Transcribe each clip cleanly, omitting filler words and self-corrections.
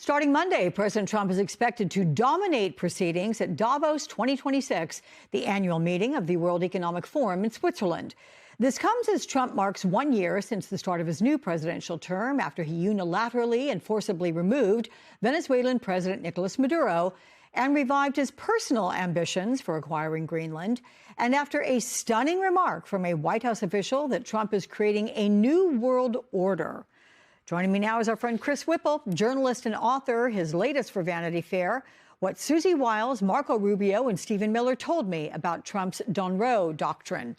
Starting Monday, President Trump is expected to dominate proceedings at Davos 2026, the annual meeting of the World Economic Forum in Switzerland. This comes as Trump marks 1 year since the start of his new presidential term after he unilaterally and forcibly removed Venezuelan President Nicolas Maduro and revived his personal ambitions for acquiring Greenland, and after a stunning remark from a White House official that Trump is creating a new world order. Joining me now is our friend Chris Whipple, journalist and author, his latest for Vanity Fair, What Susie Wiles, Marco Rubio, and Stephen Miller Told Me About Trump's Donroe Doctrine.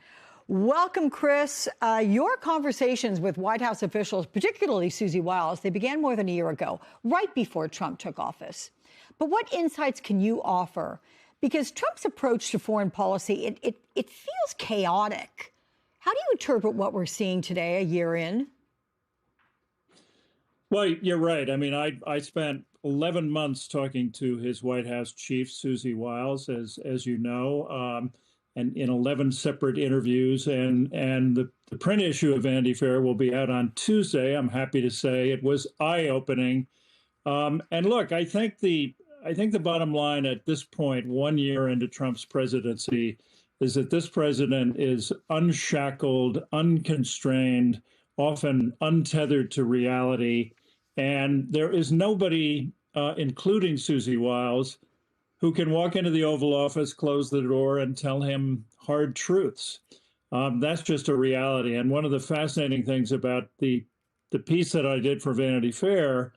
Welcome, Chris. Your conversations with White House officials, particularly Susie Wiles, they began more than a year ago, right before Trump took office. But what insights can you offer? Because Trump's approach to foreign policy, it feels chaotic. How do you interpret what we're seeing today, a year in? Well, you're right. I mean, I spent 11 months talking to his White House chief, Susie Wiles, as you know, and in 11 separate interviews. And the print issue of Vanity Fair will be out on Tuesday. I'm happy to say it was eye-opening. And look, I think the bottom line at this point, 1 year into Trump's presidency, is that this president is unshackled, unconstrained, often untethered to reality. And there is nobody, including Susie Wiles, who can walk into the Oval Office, close the door, and tell him hard truths. That's just a reality. And one of the fascinating things about the piece that I did for Vanity Fair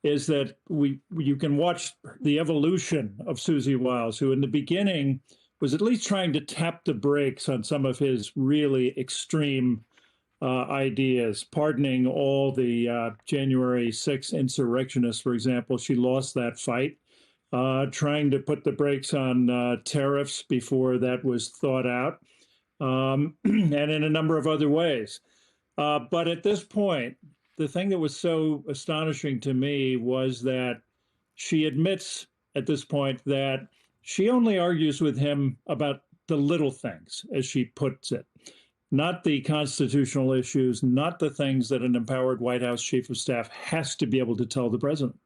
is that you can watch the evolution of Susie Wiles, who in the beginning was at least trying to tap the brakes on some of his really extreme ideas, pardoning all the January 6th insurrectionists, for example. She lost that fight, trying to put the brakes on tariffs before that was thought out, and in a number of other ways. But at this point, the thing that was so astonishing to me was that she admits at this point that she only argues with him about the little things, as she puts it. Not the constitutional issues, not the things that an empowered White House chief of staff has to be able to tell the president.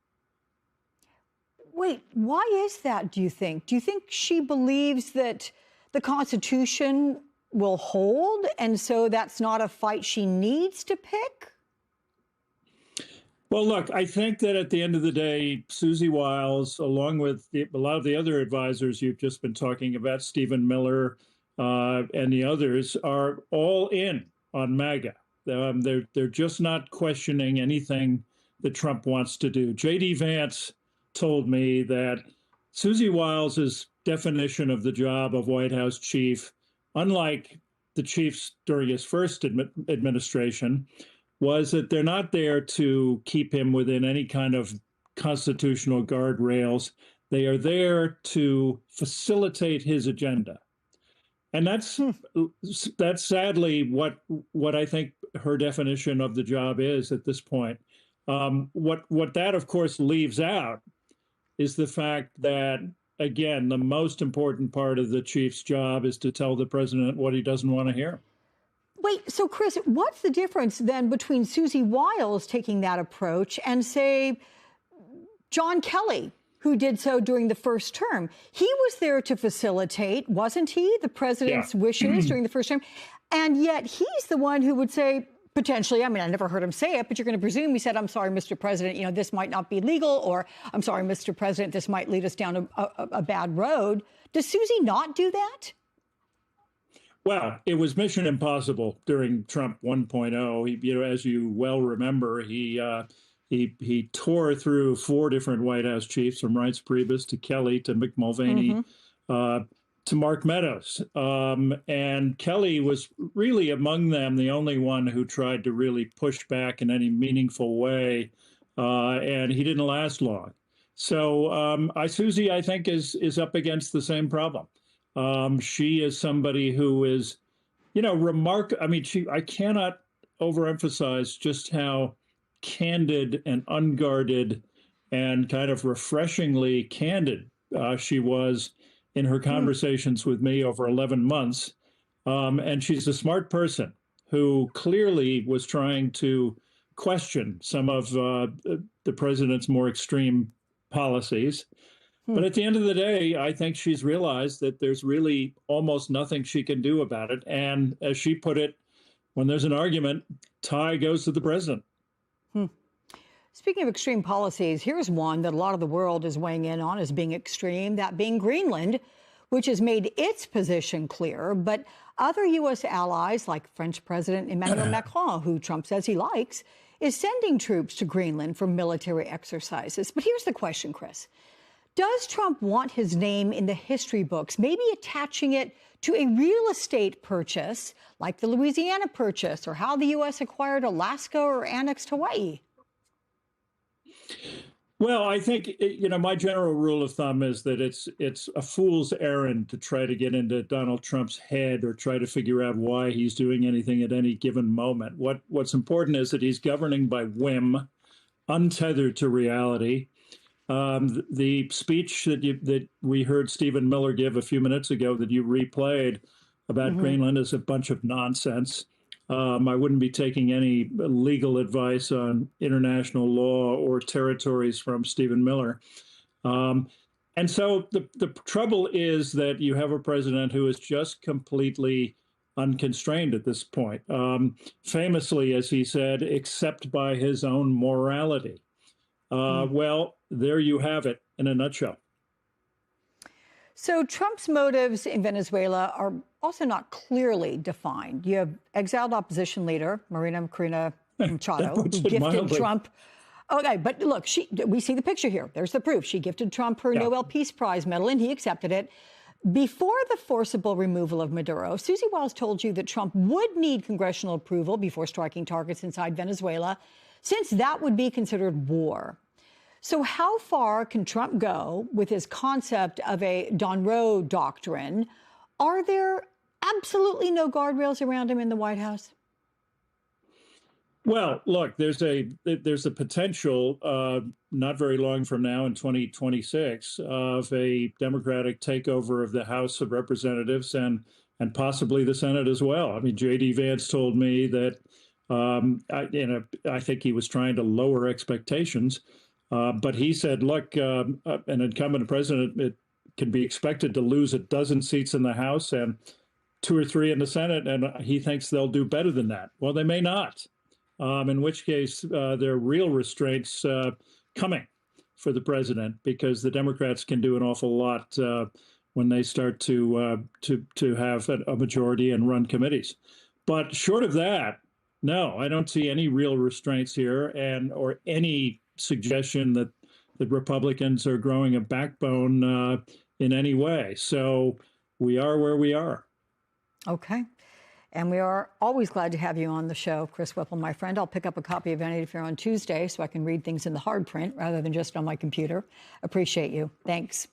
Wait, why is that, do you think? Do you think she believes that the Constitution will hold, and so that's not a fight she needs to pick? Well, look, I think that at the end of the day, Susie Wiles, along with a lot of the other advisors you've just been talking about, Stephen Miller, and the others, are all in on MAGA. They're just not questioning anything that Trump wants to do. J.D. Vance told me that Susie Wiles' definition of the job of White House chief, unlike the chiefs during his first administration, was that they're not there to keep him within any kind of constitutional guardrails. They are there to facilitate his agenda. And that's sadly what I think her definition of the job is at this point. What that, of course, leaves out is the fact that, again, the most important part of the chief's job is to tell the president what he doesn't want to hear. Wait, so Chris, what's the difference then between Susie Wiles taking that approach and, say, John Kelly, who did so during the first term? He was there to facilitate, wasn't he, the president's wishes during the first term? And yet he's the one who would say, potentially, I mean, I never heard him say it, but you're going to presume he said, I'm sorry, Mr. President, you know, this might not be legal, or I'm sorry, Mr. President, this might lead us down a bad road. Does Susie not do that? Well, it was mission impossible during Trump 1.0. As you well remember, he tore through 4 different White House chiefs, from Reince Priebus to Kelly to Mick Mulvaney to Mark Meadows. And Kelly was really among them the only one who tried to really push back in any meaningful way, and he didn't last long. So Susie, I think, is up against the same problem. She is somebody who is, remarkable. I mean, I cannot overemphasize just how candid and unguarded and kind of refreshingly candid she was in her conversations with me over 11 months. And she's a smart person who clearly was trying to question some of the president's more extreme policies. But at the end of the day, I think she's realized that there's really almost nothing she can do about it. And as she put it, when there's an argument, tie goes to the president. Speaking of extreme policies, here's one that a lot of the world is weighing in on as being extreme, that being Greenland, which has made its position clear. But other U.S. allies, like French President Emmanuel Macron, who Trump says he likes, is sending troops to Greenland for military exercises. But here's the question, Chris. Does Trump want his name in the history books, maybe attaching it to a real estate purchase, like the Louisiana Purchase, or how the U.S. acquired Alaska or annexed Hawaii? Well, I think, my general rule of thumb is that it's a fool's errand to try to get into Donald Trump's head or try to figure out why he's doing anything at any given moment. What's important is that he's governing by whim, untethered to reality. The speech that we heard Stephen Miller give a few minutes ago that you replayed about Greenland is a bunch of nonsense. I wouldn't be taking any legal advice on international law or territories from Stephen Miller. And so the trouble is that you have a president who is just completely unconstrained at this point, famously, as he said, except by his own morality. Well, there you have it in a nutshell. So Trump's motives in Venezuela are also not clearly defined. You have exiled opposition leader Marina Corina Machado, who gifted Trump. Okay, but look, we see the picture here. There's the proof. She gifted Trump her Nobel Peace Prize medal, and he accepted it. Before the forcible removal of Maduro, Susie Wiles told you that Trump would need congressional approval before striking targets inside Venezuela, since that would be considered war. So how far can Trump go with his concept of a Don Roe doctrine? Are there absolutely no guardrails around him in the White House? Well, look, there's a potential not very long from now in 2026 of a Democratic takeover of the House of Representatives and possibly the Senate as well. I mean, J.D. Vance told me that I think he was trying to lower expectations. But he said, look, an incumbent president it can be expected to lose a dozen seats in the House and 2 or 3 in the Senate, and he thinks they'll do better than that. Well, they may not, in which case there are real restraints coming for the president because the Democrats can do an awful lot when they start to have a majority and run committees. But short of that, no, I don't see any real restraints here or any suggestion that Republicans are growing a backbone in any way. So we are where we are. Okay. And we are always glad to have you on the show, Chris Whipple, my friend. I'll pick up a copy of Vanity Fair on Tuesday so I can read things in the hard print rather than just on my computer. Appreciate you. Thanks.